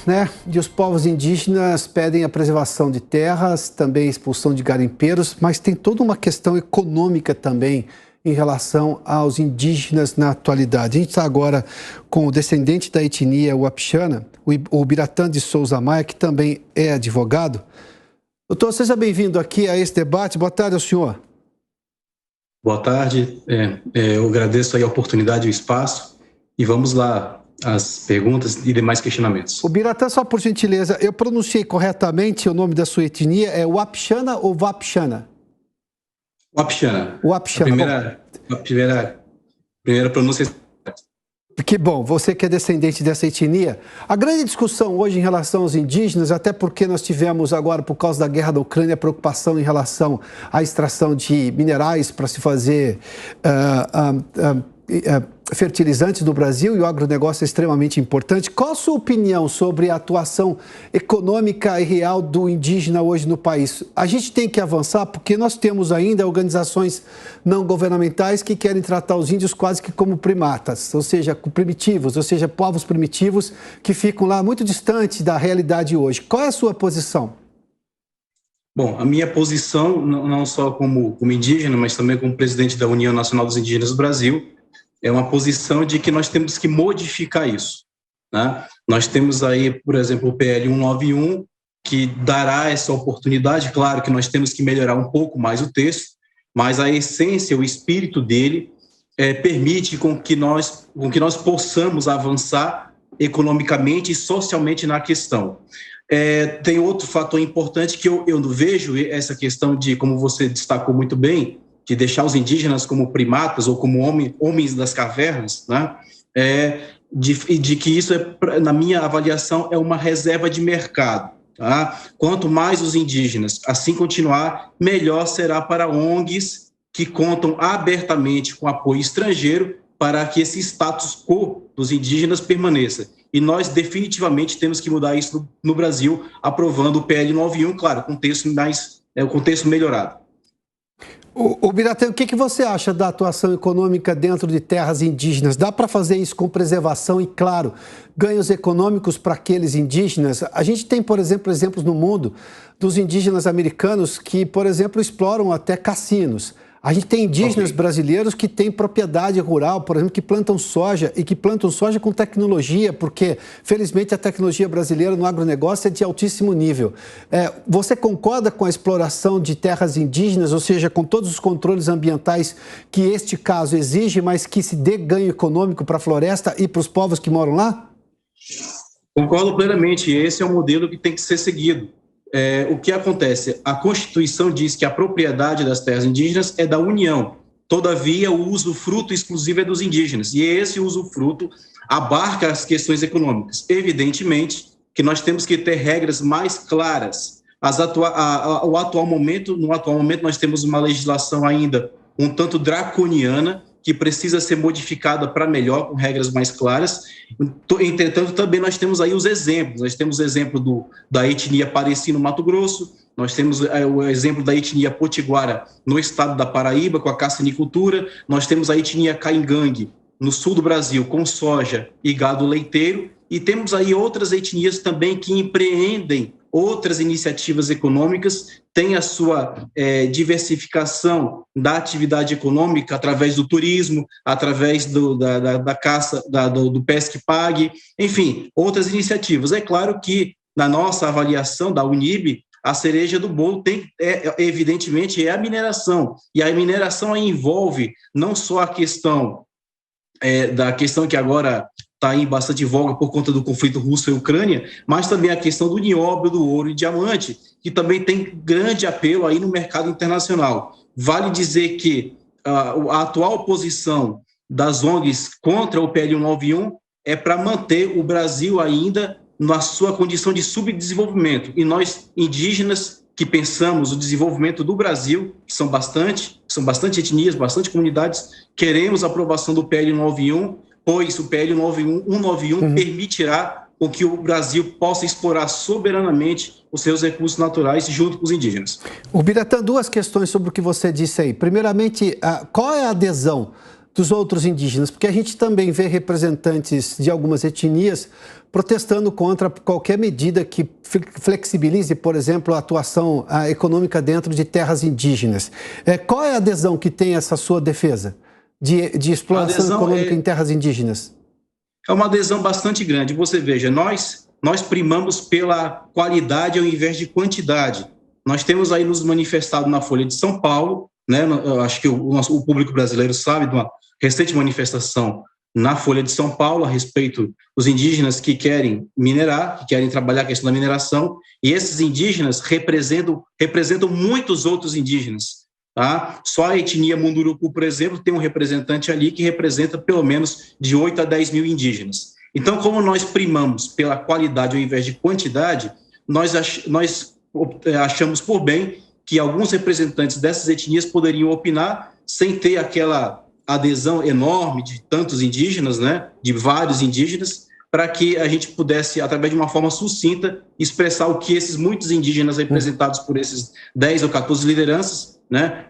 né? E os povos indígenas pedem a preservação de terras, também a expulsão de garimpeiros, mas tem toda uma questão econômica também em relação aos indígenas na atualidade. A gente está agora com o descendente da etnia Wapixana, o Biratã de Souza Maia, que também é advogado. Doutor, seja bem-vindo aqui a esse debate. Boa tarde ao senhor. Boa tarde. Eu agradeço aí a oportunidade e o espaço. E vamos lá, as perguntas e demais questionamentos. O Biratã, só por gentileza, eu pronunciei corretamente o nome da sua etnia, é Wapixana ou Wapixana? Wapixana. Wapixana. A primeira pronúncia. Que bom, você que é descendente dessa etnia. A grande discussão hoje em relação aos indígenas, até porque nós tivemos agora, por causa da guerra da Ucrânia, preocupação em relação à extração de minerais para se fazer fertilizantes no Brasil, e o agronegócio é extremamente importante. Qual a sua opinião sobre a atuação econômica e real do indígena hoje no país? A gente tem que avançar porque nós temos ainda organizações não governamentais que querem tratar os índios quase que como primatas, ou seja, primitivos, ou seja, povos primitivos que ficam lá muito distantes da realidade hoje. Qual é a sua posição? Bom, a minha posição, não só como indígena, mas também como presidente da União Nacional dos Indígenas do Brasil, é uma posição de que nós temos que modificar isso, né? Nós temos aí, por exemplo, o PL 191, que dará essa oportunidade. Claro que nós temos que melhorar um pouco mais o texto, mas a essência, o espírito dele permite com que nós possamos avançar economicamente e socialmente na questão. Tem outro fator importante que eu vejo, essa questão de, como você destacou muito bem, de deixar os indígenas como primatas ou como homens das cavernas, né? De que isso, na minha avaliação, é uma reserva de mercado. Tá? Quanto mais os indígenas assim continuar, melhor será para ONGs que contam abertamente com apoio estrangeiro para que esse status quo dos indígenas permaneça. E nós definitivamente temos que mudar isso no Brasil, aprovando o PL 91, claro, com o contexto melhorado. O Biratã, o que você acha da atuação econômica dentro de terras indígenas? Dá para fazer isso com preservação e, claro, ganhos econômicos para aqueles indígenas? A gente tem, por exemplo, exemplos no mundo dos indígenas americanos que, por exemplo, exploram até cassinos. A gente tem indígenas brasileiros que têm propriedade rural, por exemplo, que plantam soja e que plantam soja com tecnologia, porque, felizmente, a tecnologia brasileira no agronegócio é de altíssimo nível. Você concorda com a exploração de terras indígenas, ou seja, com todos os controles ambientais que este caso exige, mas que se dê ganho econômico para a floresta e para os povos que moram lá? Concordo plenamente. Esse é o modelo que tem que ser seguido. O que acontece? A Constituição diz que a propriedade das terras indígenas é da União. Todavia, o usufruto exclusivo é dos indígenas. E esse usufruto abarca as questões econômicas. Evidentemente que nós temos que ter regras mais claras. No atual momento, nós temos uma legislação ainda um tanto draconiana, que precisa ser modificada para melhor, com regras mais claras. Entretanto, também nós temos aí os exemplos. Nós temos o exemplo da etnia Pareci no Mato Grosso, nós temos o exemplo da etnia Potiguara no estado da Paraíba, com a cassinicultura, nós temos a etnia Caingangue no sul do Brasil, com soja e gado leiteiro, e temos aí outras etnias também que empreendem outras iniciativas econômicas, têm a sua diversificação da atividade econômica através do turismo, através da caça, do pesque-pague, enfim, outras iniciativas. É claro que, na nossa avaliação da Unib, a cereja do bolo evidentemente, é a mineração. E a mineração aí envolve não só a questão da questão que agora está em bastante voga por conta do conflito russo e Ucrânia, mas também a questão do nióbio, do ouro e diamante, que também tem grande apelo aí no mercado internacional. Vale dizer que a atual posição das ONGs contra o PL 191 é para manter o Brasil ainda na sua condição de subdesenvolvimento. E nós, indígenas, que pensamos o desenvolvimento do Brasil, que são bastante etnias, bastante comunidades, queremos a aprovação do PL 191, pois o PL 191 permitirá que o Brasil possa explorar soberanamente os seus recursos naturais junto com os indígenas. O Biratã, duas questões sobre o que você disse aí. Primeiramente, qual é a adesão dos outros indígenas? Porque a gente também vê representantes de algumas etnias protestando contra qualquer medida que flexibilize, por exemplo, a atuação econômica dentro de terras indígenas. Qual é a adesão que tem essa sua defesa de exploração econômica em terras indígenas? É uma adesão bastante grande. Você veja, nós primamos pela qualidade ao invés de quantidade. Nós temos aí nos manifestado na Folha de São Paulo, né? Eu acho que o público brasileiro sabe de uma recente manifestação na Folha de São Paulo a respeito dos indígenas que querem minerar, que querem trabalhar a questão da mineração, e esses indígenas representam muitos outros indígenas. Tá? Só a etnia Munduruku, por exemplo, tem um representante ali que representa pelo menos de 8 a 10 mil indígenas. Então, como nós primamos pela qualidade ao invés de quantidade, nós achamos por bem que alguns representantes dessas etnias poderiam opinar sem ter aquela adesão enorme de tantos indígenas, né, de vários indígenas, para que a gente pudesse, através de uma forma sucinta, expressar o que esses muitos indígenas representados por esses 10 ou 14 lideranças, né,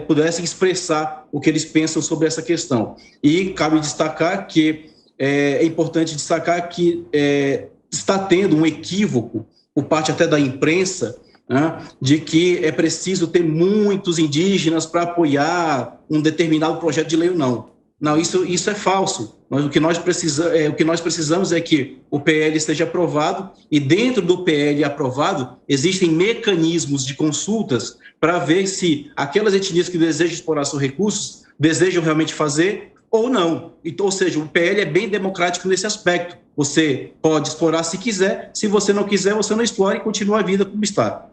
pudessem expressar o que eles pensam sobre essa questão. E cabe destacar que, é importante destacar que está tendo um equívoco por parte até da imprensa, né, de que é preciso ter muitos indígenas para apoiar um determinado projeto de lei ou não. Não, isso é falso. Mas o que nós precisamos é que o PL esteja aprovado e dentro do PL aprovado existem mecanismos de consultas para ver se aquelas etnias que desejam explorar seus recursos desejam realmente fazer ou não. Então, ou seja, o PL é bem democrático nesse aspecto. Você pode explorar se quiser, se você não quiser, você não explora e continua a vida como está.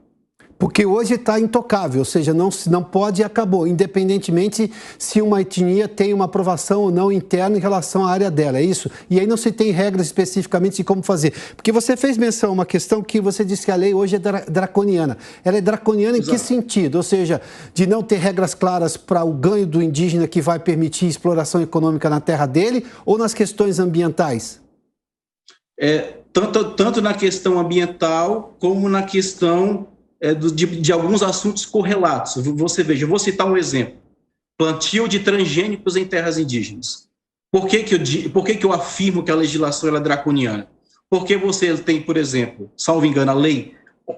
Porque hoje está intocável, ou seja, não pode e acabou, independentemente se uma etnia tem uma aprovação ou não interna em relação à área dela, é isso? E aí não se tem regras especificamente de como fazer. Porque você fez menção a uma questão que você disse que a lei hoje é draconiana. Ela é draconiana em que sentido? Ou seja, de não ter regras claras para o ganho do indígena que vai permitir exploração econômica na terra dele ou nas questões ambientais? Tanto na questão ambiental como na questão de alguns assuntos correlatos. Você veja, eu vou citar um exemplo. Plantio de transgênicos em terras indígenas. Por que eu afirmo que a legislação é draconiana? Porque você tem, por exemplo, salvo engano, a lei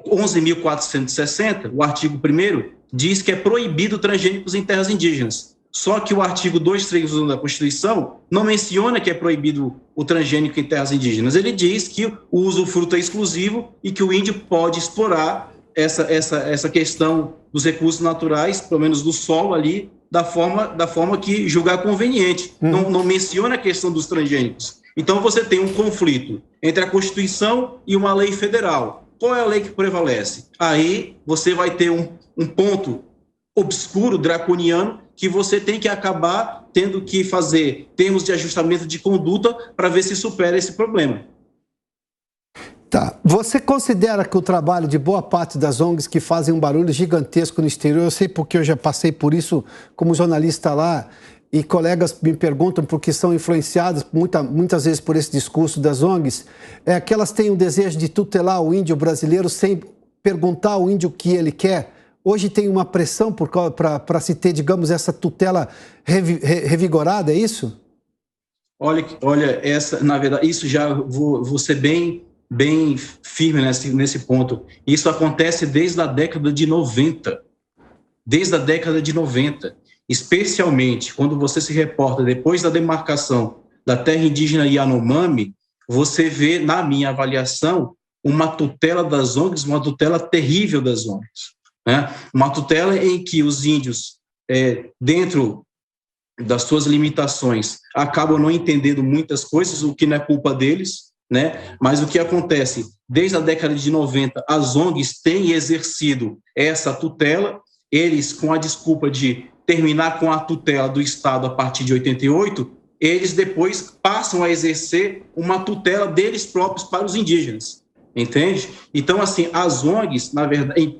11.460, o artigo 1º, diz que é proibido transgênicos em terras indígenas. Só que o artigo 231 da Constituição não menciona que é proibido o transgênico em terras indígenas. Ele diz que o usufruto é exclusivo e que o índio pode explorar essa questão dos recursos naturais, pelo menos do solo ali, da forma que julgar conveniente. Não menciona a questão dos transgênicos. Então, você tem um conflito entre a Constituição e uma lei federal. Qual é a lei que prevalece? Aí você vai ter um ponto obscuro, draconiano, que você tem que acabar tendo que fazer termos de ajustamento de conduta para ver se supera esse problema. Tá. Você considera que o trabalho de boa parte das ONGs que fazem um barulho gigantesco no exterior, eu sei porque eu já passei por isso como jornalista lá, e colegas me perguntam porque são influenciadas muitas vezes por esse discurso das ONGs, que elas têm o desejo de tutelar o índio brasileiro sem perguntar ao índio o que ele quer. Hoje tem uma pressão para se ter, digamos, essa tutela revigorada, é isso? Olha, na verdade, isso já vou ser bem firme nesse ponto. Isso acontece desde a década de 90. Desde a década de 90. Especialmente quando você se reporta depois da demarcação da terra indígena Yanomami, você vê, na minha avaliação, uma tutela das ONGs, uma tutela terrível das ONGs. Né? Uma tutela em que os índios, dentro das suas limitações, acabam não entendendo muitas coisas, o que não é culpa deles, né? Mas o que acontece? Desde a década de 90, as ONGs têm exercido essa tutela, eles, com a desculpa de terminar com a tutela do Estado a partir de 88, eles depois passam a exercer uma tutela deles próprios para os indígenas, entende? Então, assim, as ONGs, na verdade,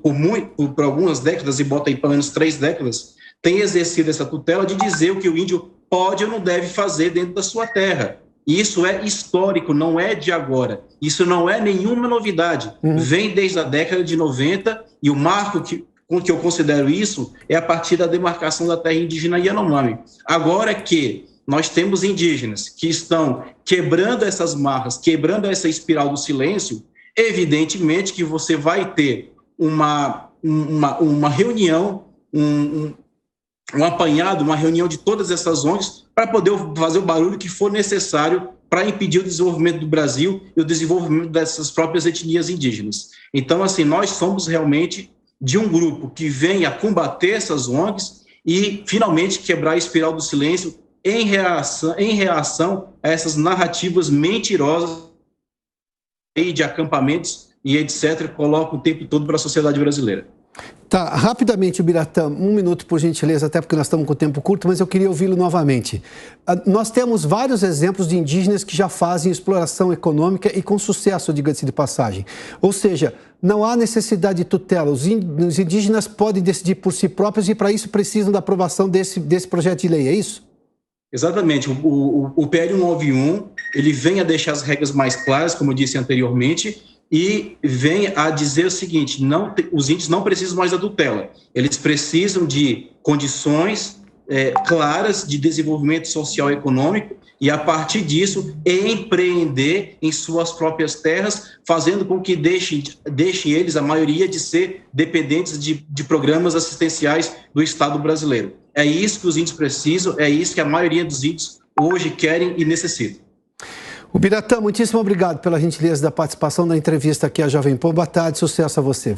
por algumas décadas, e bota aí pelo menos 3 décadas, têm exercido essa tutela de dizer o que o índio pode ou não deve fazer dentro da sua terra. E isso é histórico, não é de agora. Isso não é nenhuma novidade. Vem desde a década de 90 e o marco com que eu considero isso é a partir da demarcação da terra indígena Yanomami. Agora que nós temos indígenas que estão quebrando essas marras, quebrando essa espiral do silêncio, evidentemente que você vai ter uma reunião, um apanhado, uma reunião de todas essas ONGs para poder fazer o barulho que for necessário para impedir o desenvolvimento do Brasil e o desenvolvimento dessas próprias etnias indígenas. Então, assim, nós somos realmente de um grupo que vem a combater essas ONGs e, finalmente, quebrar a espiral do silêncio em reação a essas narrativas mentirosas de acampamentos e etc., que colocam o tempo todo para a sociedade brasileira. Tá, rapidamente, Ubiratã, 1 minuto, por gentileza, até porque nós estamos com o tempo curto, mas eu queria ouvi-lo novamente. Nós temos vários exemplos de indígenas que já fazem exploração econômica e com sucesso, diga-se de passagem. Ou seja, não há necessidade de tutela. Os indígenas podem decidir por si próprios e, para isso, precisam da aprovação desse projeto de lei, é isso? Exatamente. O PL 191, ele vem a deixar as regras mais claras, como eu disse anteriormente, e vem a dizer o seguinte: os índios não precisam mais da tutela, eles precisam de condições claras de desenvolvimento social e econômico e, a partir disso, empreender em suas próprias terras, fazendo com que deixem eles, a maioria, de ser dependentes de programas assistenciais do Estado brasileiro. É isso que os índios precisam, é isso que a maioria dos índios hoje querem e necessitam. Ubiratã, muitíssimo obrigado pela gentileza da participação na entrevista aqui à Jovem Pan. Boa tarde, sucesso a você.